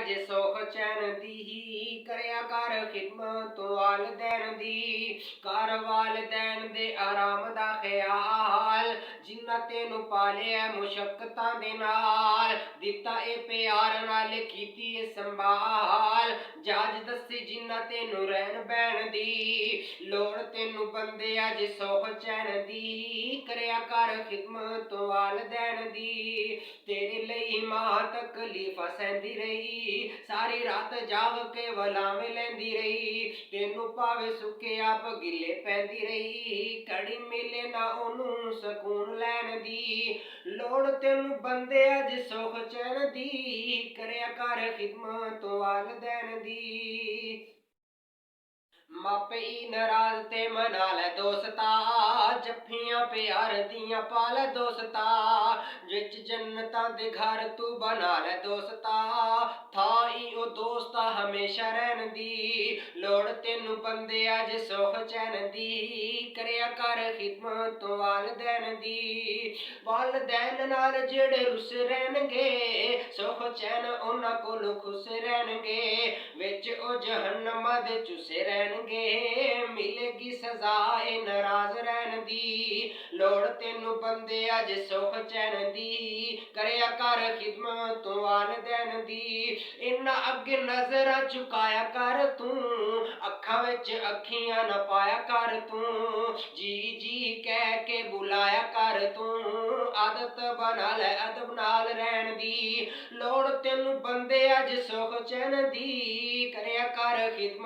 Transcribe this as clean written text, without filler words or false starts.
ਜੇ ਸੁਖ ਚੈਨ ਦੀ ਕਰਿਆ ਕਰ ਖਿਦਮਤ ਵਾਲਦੈਨ ਦੀ, ਕਰ ਵਾਲਦੈਨ ਦੇ ਆਰਾਮ ਦਾ ਖਿਆਲ, ਜਿਨ੍ਹਾਂ ਤੈਨੂੰ ਪਾਲਿਆ ਮੁਸ਼ੱਕਤਾਂ ਦੇ ਨਾਲ, ਦਿੱਤਾ ਇਹ ਪਿਆਰ ਨਾਲ ਕੀਤੀ ਇਹ ਸੰਭਾਲ, ਜਾਜ ਦੱਸੀ ਜਿਨ੍ਹਾਂ ਤੈਨੂੰ ਰਹਿਣ ਬਹਿਣ ਦੀ ਲੋੜ ਤੈਨੂੰ ਬੰਦਿਆ ਜੇ ਸੁਖ ਚੈਨ ਦੀ, ਕਰਿਆ ਕਰ ਖਿਦਮਤ ਵਾਲਦੈਨ ਦੀ। ਤੇਰੇ ਲਈ ਮਾਂ ਤਕਲੀਫਾਂ ਸਹਿੰਦੀ ਰਹੀ, ਸਾਰੀ ਰਾਤ ਜਾਗ ਕੇ ਵਲਾਵੇਂ ਲੈਂਦੀ ਰਹੀ, ਤੈਨੂੰ ਭਾਵੇਂ ਸੁੱਕੇ ਆਪ ਗਿੱਲੇ ਪੈਂਦੀ ਰਹੀ, ਘੜੀ ਮਿਲੇ ਨਾ ਉਹਨੂੰ ਸਕੂਨ ਲੈਣ ਦੀ ਲੋੜ ਤੈਨੂੰ ਬੰਦਿਆ ਜੇ ਸੁਖ ਚੈਨ ਦੀ, ਕਰਿਆ ਕਰ ਖਿਦਮਤ ਵਾਲਦੈਨ ਦੀ। ਮਾਪੇ ਨਾਰਾਜ਼ ਤੇ ਮਨਾ ਲੈ ਦੋਸਤਾ, ਜੱਫੀਆਂ ਪਿਆਰ ਦੀਆਂ ਪਾ ਲੈ ਦੋਸਤਾ, ਵਿੱਚ ਜੰਨਤਾਂ ਦੇ ਘਰ ਤੂੰ ਬਣਾ ਲੈ ਦੋਸਤਾ, ਥਾਈ ਉਹ ਦੋਸਤਾ ਹਮੇਸ਼ਾ ਰਹਿਣ ਦੀ ਲੋੜ ਤੈਨੂੰ ਬੰਦਿਆ ਜੇ ਸੁਖ ਚੈਨ ਦੀ, ਕਰਿਆ ਕਰ ਖਿਦਮਤ ਵਾਲਦੈਨ ਦੀ। ਵਾਲਦੈਨ ਨਾਲ ਜਿਹੜੇ ਰੁੱਸ ਰਹਿਣਗੇ, ਸੁਖ ਚੈਨ ਉਹਨਾਂ ਕੋਲੋਂ ਖੁਸ਼ ਰਹਿਣਗੇ, ਵਿੱਚ ਉਹ ਜਹੰਨਮ ਦੇ ਚੁੱਸੇ ਰਹਿਣਗੇ, ਮਿਲੇਗੀ ਸਜ਼ਾ ਇਹ ਨਾਰਾਜ਼ ਰਹਿਣ ਦੀ ਲੋੜ ਤੈਨੂੰ ਬੰਦਿਆ ਜੇ ਸੁਖ ਚੈਨ ਦੀ, ਕਰਿਆ ਕਰ ਖਿਦਮਤ ਵਾਲਦੈਨ ਦੀ। ਇਹਨਾਂ ਅੱਗੇ ਨਜ਼ਰਾਂ ਝੁਕਾਇਆ ਕਰ ਤੂੰ, ਅੱਖਾਂ ਵਿੱਚ ਅੱਖੀਆਂ ਨਾ ਪਾਇਆ ਕਰ ਤੂੰ, ਜੀ ਜੀ ਕਹਿ ਕੇ ਬੁਲਾਇਆ ਕਰ ਤੂੰ, ਆਦਤ ਬਣਾ ਲੈ ਅਦਬ ਨਾਲ ਰਹਿਣ ਦੀ ਲੋੜ ਤੈਨੂੰ ਬੰਦਿਆ ਜੇ ਸੁਖ ਚੈਨ ਦੀ, ਕਰਿਆ ਕਰ ਖਿਦਮਤ